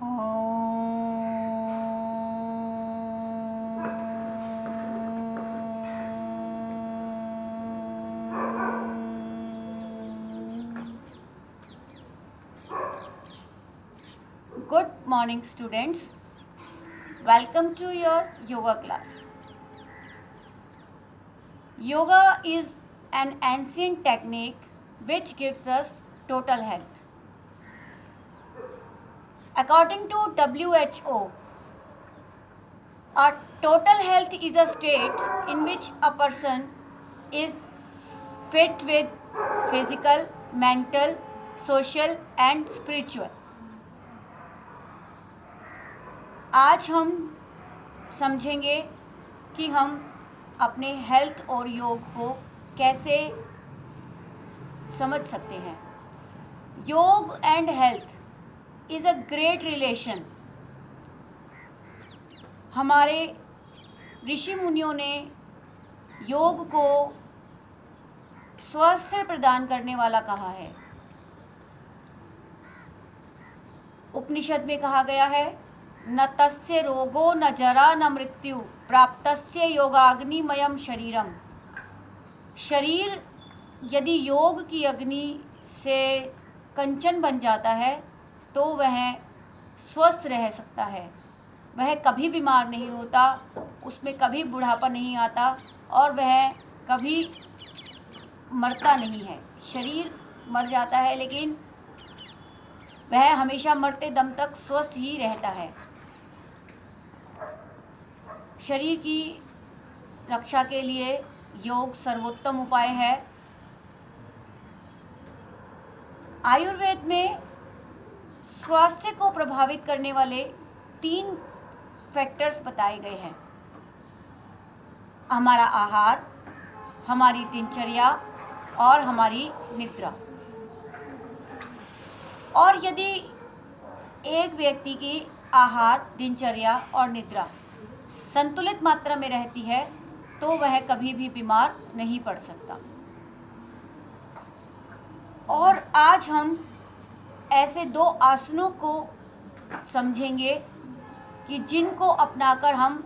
Good morning, students. Welcome to your yoga class. Yoga is an ancient technique which gives us total health. According to WHO, a total health is a state in which a person is fit with physical, mental, social and spiritual. आज हम समझेंगे कि हम अपने health और योग को कैसे समझ सकते हैं. योग and health is a great relation. हमारे ऋषि मुनियों ने योग को स्वास्थ्य प्रदान करने वाला कहा है. उपनिषद में कहा गया है, न तस्य रोगो न जरा न मृत्यु प्राप्तस्य योगाग्निमयम शरीरम. शरीर यदि योग की अग्नि से कंचन बन जाता है तो वह स्वस्थ रह सकता है. वह कभी बीमार नहीं होता, उसमें कभी बुढ़ापा नहीं आता और वह कभी मरता नहीं है. शरीर मर जाता है लेकिन वह हमेशा मरते दम तक स्वस्थ ही रहता है. शरीर की रक्षा के लिए योग सर्वोत्तम उपाय है. आयुर्वेद में स्वास्थ्य को प्रभावित करने वाले 3 फैक्टर्स बताए गए हैं. हमारा आहार, हमारी दिनचर्या और हमारी निद्रा. और यदि एक व्यक्ति की आहार, दिनचर्या और निद्रा संतुलित मात्रा में रहती है तो वह कभी भी बीमार नहीं पड़ सकता. और आज हम ऐसे 2 आसनों को समझेंगे कि जिनको अपनाकर हम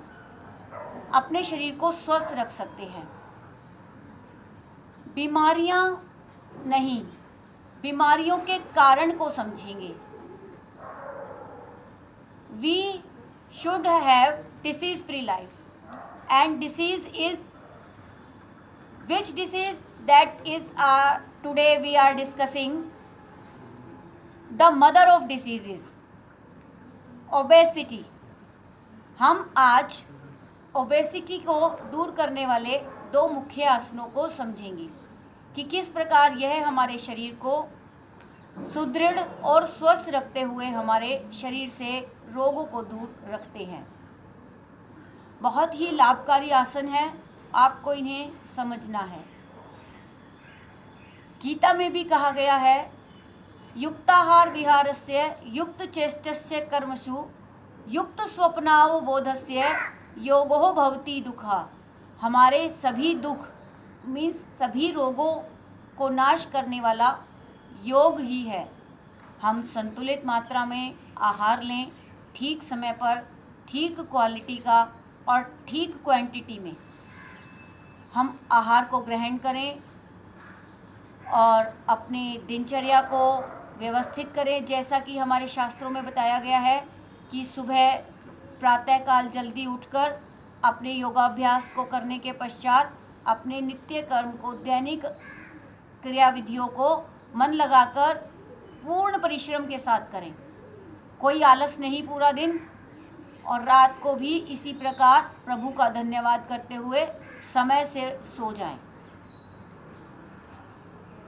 अपने शरीर को स्वस्थ रख सकते हैं. बीमारियां नहीं, बीमारियों के कारण को समझेंगे. We should have disease free life, and disease is which disease that is today we are discussing the mother of diseases, obesity. हम आज ओबेसिटी को दूर करने वाले 2 मुख्य आसनों को समझेंगे कि किस प्रकार यह हमारे शरीर को सुदृढ़ और स्वस्थ रखते हुए हमारे शरीर से रोगों को दूर रखते हैं. बहुत ही लाभकारी आसन है, आपको इन्हें समझना है. गीता में भी कहा गया है, युक्ताहार विहारस्य युक्त चेष्टस्य कर्मसु युक्त स्वप्नावबोधस्य योगो भवति दुःखा. हमारे सभी दुख मीन्स सभी रोगों को नाश करने वाला योग ही है. हम संतुलित मात्रा में आहार लें, ठीक समय पर, ठीक क्वालिटी का और ठीक क्वांटिटी में हम आहार को ग्रहण करें और अपने दिनचर्या को व्यवस्थित करें. जैसा कि हमारे शास्त्रों में बताया गया है कि सुबह प्रातःकाल जल्दी उठकर अपने योगाभ्यास को करने के पश्चात अपने नित्य कर्म को, दैनिक क्रियाविधियों को मन लगाकर पूर्ण परिश्रम के साथ करें. कोई आलस नहीं पूरा दिन, और रात को भी इसी प्रकार प्रभु का धन्यवाद करते हुए समय से सो जाएं.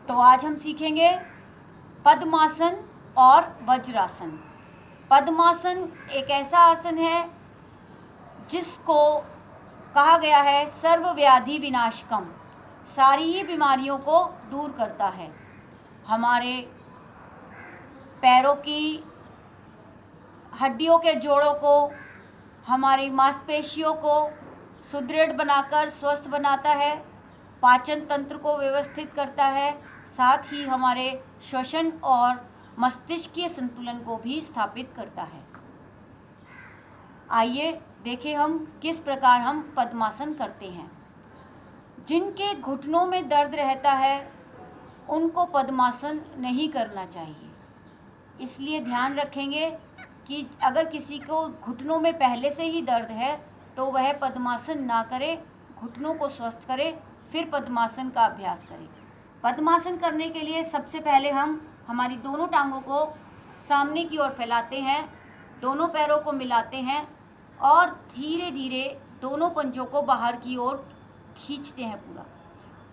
तो आज हम सीखेंगे पद्मासन और वज्रासन. पद्मासन एक ऐसा आसन है जिसको कहा गया है सर्वव्याधि विनाशकम, सारी ही बीमारियों को दूर करता है. हमारे पैरों की हड्डियों के जोड़ों को, हमारी मांसपेशियों को सुदृढ़ बनाकर स्वस्थ बनाता है. पाचन तंत्र को व्यवस्थित करता है, साथ ही हमारे श्वसन और मस्तिष्कीय संतुलन को भी स्थापित करता है. आइए देखें हम किस प्रकार हम पद्मासन करते हैं। जिनके घुटनों में दर्द रहता है उनको पद्मासन नहीं करना चाहिए। इसलिए ध्यान रखेंगे कि अगर किसी को घुटनों में पहले से ही दर्द है तो वह पद्मासन ना करे, घुटनों को स्वस्थ करे, फिर पद्मासन का अभ्यास करें। पद्मासन करने के लिए सबसे पहले हम हमारी दोनों टांगों को सामने की ओर फैलाते हैं, दोनों पैरों को मिलाते हैं और धीरे धीरे दोनों पंजों को बाहर की ओर खींचते हैं पूरा,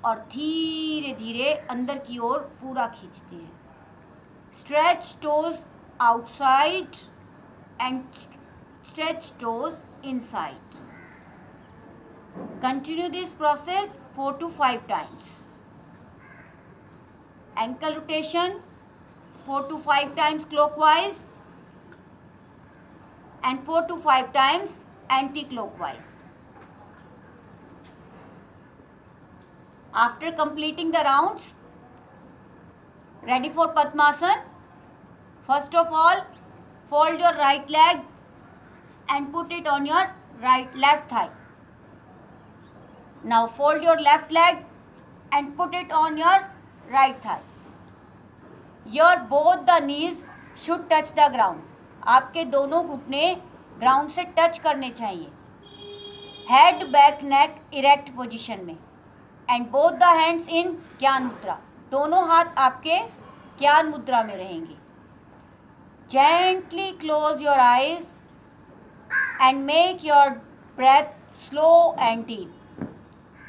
और धीरे धीरे अंदर की ओर पूरा खींचते हैं। Stretch toes outside and stretch toes inside. Continue this process 4 to 5 times. Ankle rotation 4 to 5 times clockwise and 4 to 5 times anti-clockwise. After completing the rounds, ready for Padmasan? First of all, fold your right leg and put it on your left thigh. Now fold your left leg and put it on your right thigh. Your both the knees should touch the ground. आपके दोनों घुटने ground से touch करने चाहिए। Head back neck erect position में and both the hands in gyan mudra. दोनों हाथ आपके ज्ञान मुद्रा में रहेंगे। Gently close your eyes and make your breath slow and deep.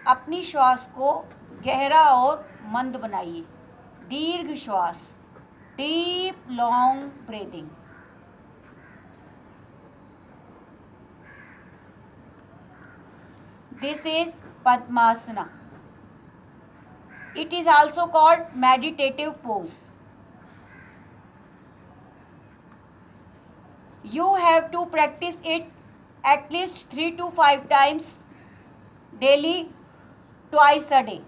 अपनी श्वास को गहरा और मंद बनाइए। दीर्घ श्वास, deep long breathing. This is padmasana. It is also called meditative pose. You have to practice it at least 3 to 5 times daily, twice a day.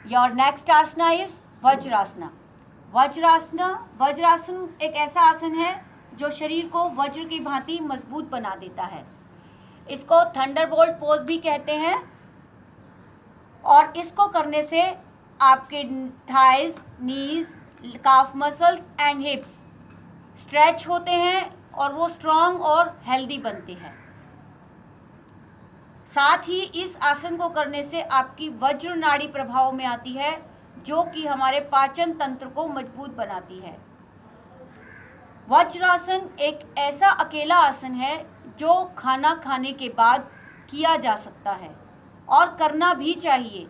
Your next asana is vajrasana. Vajrasana एक ऐसा आसन है जो शरीर को वज्र की भांति मजबूत बना देता है. इसको थंडरबोल्ट पोज भी कहते हैं और इसको करने से आपके thighs, knees, calf muscles and हिप्स stretch होते हैं और वो स्ट्रॉन्ग और हेल्दी बनते हैं. साथ ही इस आसन को करने से आपकी वज्र नाड़ी प्रभाव में आती है जो कि हमारे पाचन तंत्र को मजबूत बनाती है. वज्रासन एक ऐसा अकेला आसन है जो खाना खाने के बाद किया जा सकता है और करना भी चाहिए.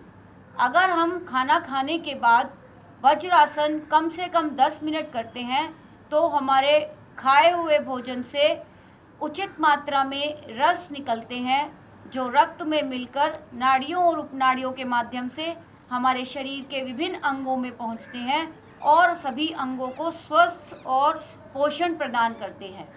अगर हम खाना खाने के बाद वज्रासन कम से कम 10 मिनट करते हैं तो हमारे खाए हुए भोजन से उचित मात्रा में रस निकलते हैं जो रक्त में मिलकर नाड़ियों और उपनाड़ियों के माध्यम से हमारे शरीर के विभिन्न अंगों में पहुंचते हैं और सभी अंगों को स्वस्थ और पोषण प्रदान करते हैं.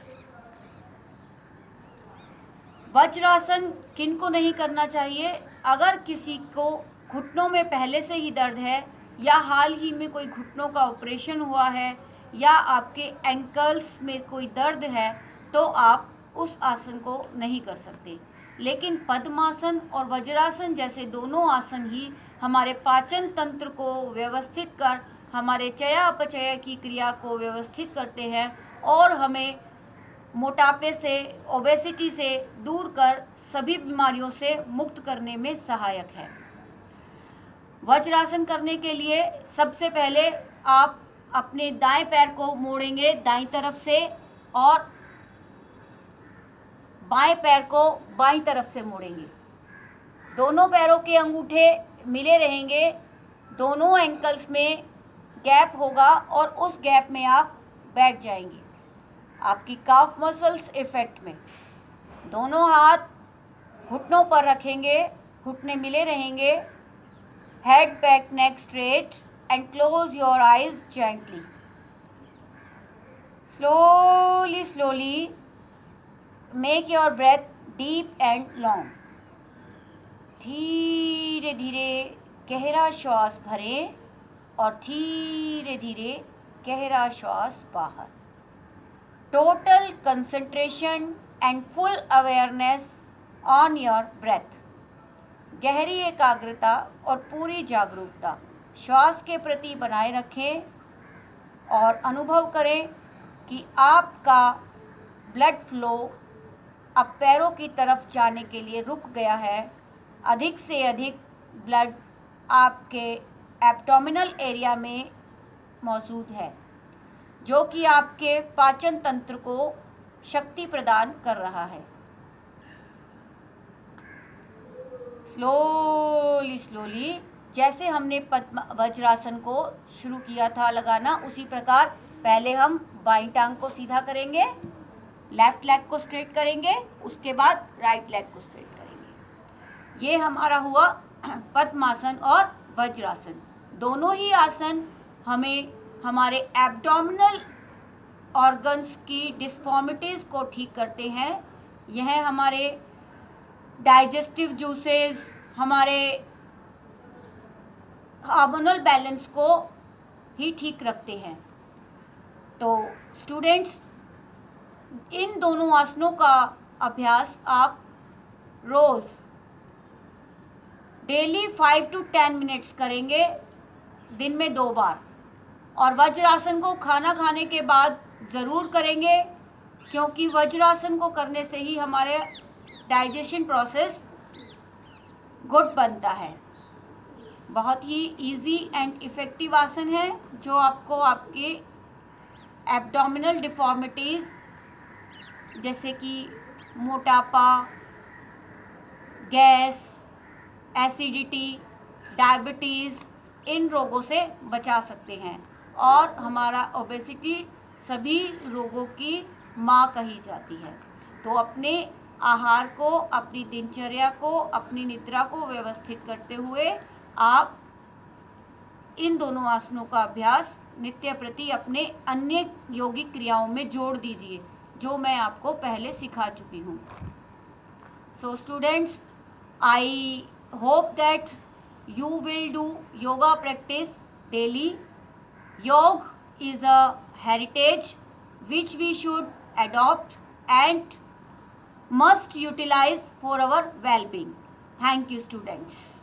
वज्रासन किनको नहीं करना चाहिए? अगर किसी को घुटनों में पहले से ही दर्द है या हाल ही में कोई घुटनों का ऑपरेशन हुआ है या आपके एंकल्स में कोई दर्द है तो आप उस आसन को नहीं कर सकते. लेकिन पद्मासन और वज्रासन जैसे दोनों आसन ही हमारे पाचन तंत्र को व्यवस्थित कर हमारे चयापचय की क्रिया को व्यवस्थित करते हैं और हमें मोटापे से, ओबेसिटी से दूर कर सभी बीमारियों से मुक्त करने में सहायक है. वज्रासन करने के लिए सबसे पहले आप अपने दाएं पैर को मोड़ेंगे दाईं तरफ से और बाएं पैर को बाईं तरफ से मोड़ेंगे. दोनों पैरों के अंगूठे मिले रहेंगे, दोनों एंकल्स में गैप होगा और उस गैप में आप बैठ जाएंगे आपकी काफ मसल्स इफेक्ट में. दोनों हाथ घुटनों पर रखेंगे, घुटने मिले रहेंगे. Head back neck straight and close your eyes gently. Slowly make your breath deep and long. धीरे धीरे गहरा श्वास भरें और धीरे धीरे गहरा श्वास बाहर। Total concentration and full awareness on your breath. गहरी एकाग्रता और पूरी जागरूकता श्वास के प्रति बनाए रखें और अनुभव करें कि आपका ब्लड फ्लो अब पैरों की तरफ जाने के लिए रुक गया है। अधिक से अधिक ब्लड आपके एब्डोमिनल एरिया में मौजूद है, जो कि आपके पाचन तंत्र को शक्ति प्रदान कर रहा है। स्लोली जैसे हमने वज्रासन को शुरू किया था लगाना, उसी प्रकार पहले हम बाईं टांग को सीधा करेंगे, लेफ्ट लेग को स्ट्रेट करेंगे, उसके बाद राइट लेग को स्ट्रेट करेंगे। ये हमारा हुआ पद्मासन और वज्रासन। दोनों ही आसन हमें हमारे एब्डोमिनल ऑर्गन्स की डिस्फॉर्मिटीज़ को ठीक करते हैं। यह हमारे डाइजेस्टिव जूसेस, हमारे हार्मोनल बैलेंस को ही ठीक रखते हैं। तो स्टूडेंट्स, इन दोनों आसनों का अभ्यास आप रोज़ डेली 5 to 10 मिनट्स करेंगे, दिन में 2 बार। और वज्रासन को खाना खाने के बाद ज़रूर करेंगे, क्योंकि वज्रासन को करने से ही हमारे डाइजेशन प्रोसेस गुड बनता है। बहुत ही इजी एंड इफ़ेक्टिव आसन है, जो आपको आपके एब्डोमिनल डिफॉर्मिटीज़ जैसे कि मोटापा, गैस, एसिडिटी, डायबिटीज़, इन रोगों से बचा सकते हैं। और हमारा ओबेसिटी सभी रोगों की माँ कही जाती है। तो अपने आहार को, अपनी दिनचर्या को, अपनी निद्रा को व्यवस्थित करते हुए आप इन दोनों आसनों का अभ्यास नित्य प्रति अपने अन्य योगिक क्रियाओं में जोड़ दीजिए, जो मैं आपको पहले सिखा चुकी हूँ। So students, I hope that you will do yoga practice daily. Yoga is a heritage which we should adopt and must utilize for our well-being. Thank you, students.